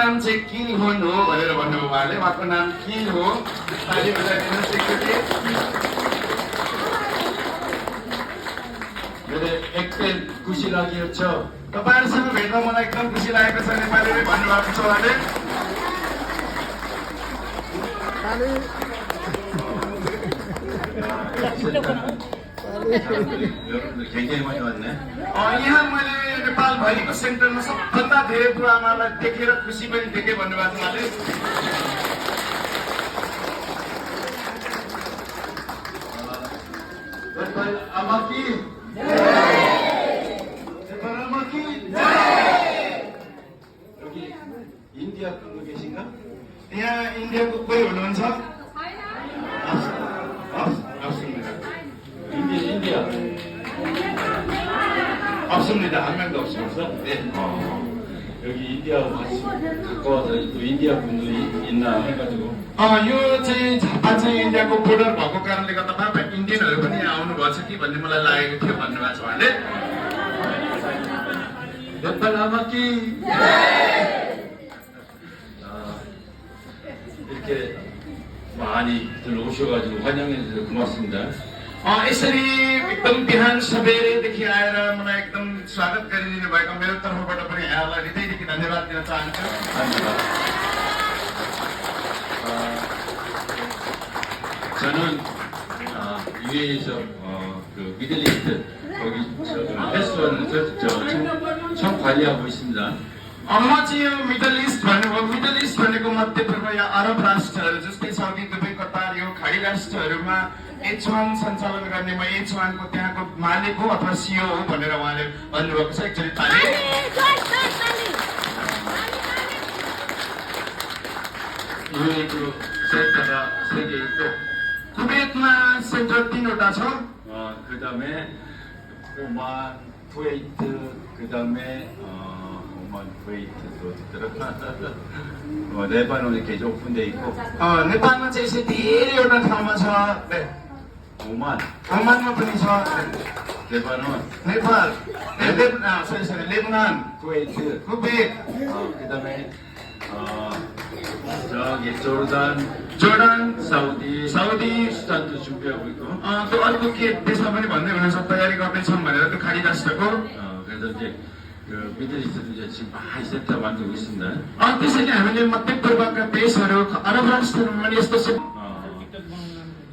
नाम चाहिँ किल हुन हो भनेर भन्नुभयो उहाँले। उहाँको नाम किल हो। ताली बजाइदिनुहोस् एकचोटि। मेरो एकदम खुसी लागेको छ। तपाईँहरूसँग भेट्दा मलाई एकदम खुसी लागेको छ। नेपालीले भन्नुभएको छ उहाँले। 여러분들 굉장히 많이 왔네. यहाँ मैले नेपालभरिको सेन्टरमा सबभन्दा धेरै बुवाआमालाई देखेर खुसी पनि देखेँ भन्नुभएको छ उहाँले। नेपाल आमाकी नेपाल आ마की 여기 인디아 분도 계신가? यहाँ इन्डियाको कोही हुनुहुन्छ? 없습니다. 인디아 없습니다. 한 명도 없습니다. 네. 여기 인디아 같이 가까워서 또 인디아 분들이 있나 해가지고 यो चाहिँ झापा चाहिँ इन्डियाको बोर्डर भएको कारणले गर्दा पापा इन्डियनहरू पनि यहाँ आउनुभएको छ कि भन्ने मलाई लागेको थियो भन्नुभएको छ उहाँले। नेपाल आ마키 이렇게 많이들 오셔가지고 환영해주셔서 고맙습니다. यसरी एकदम बिहान सबेरैदेखि आएर मलाई एकदम स्वागत गरिदिनु भएको मेरो तर्फबाट पनि यहाँलाई हृदयदेखि धन्यवाद दिन चाहन्छु। 저는 UAE에서 그 미들리스트 거기 패스원을 청 관리하고 있습니다. म चाहिँ यो मिडल इस्ट भन्नुभयो। मिडल इस्ट भनेको मध्यपूर्व या अरब राष्ट्रहरू जस्तै साउदी, दुबई, कतार यो खाडी राष्ट्रहरूमा H1 सञ्चालन गर्ने म H1 को त्यहाँको मालिक हो अथवा सिओ हो भनेर उहाँले भन्नुभएको छ। एकचोटि ताली। UAE 센터가 3개 있고 कुवेतमा सेन्टर 3वटा छ। 그 다음에 오만, 쿠웨이트, 그 다음에 오만, 쿠웨이트도 어디더라? 레바논 이렇게 오픈돼 있고 नेपालमा चाहिँ यसरी धेरैवटा ठाउँमा छ। 네. ओमानमा पनि छ। 레바논, नेपाल, लेबनान, 쿠웨이트, कुवेत, 그 다음에 저기 조르단, साउदी, 수단도 준비하고 있고 त्यो अर्को के देशमा पनि भन्दै हुनुहुन्छ तयारी गर्दैछौँ भनेर त्यो खाडी राष्ट्रको। 그래서 이제 그 미들리스트도 이제 지금 많이 센터 만들고 있습니다. त्यसैले हामीले मध्यपूर्वका देशहरू अरब राष्ट्रहरूमा पनि यस्तो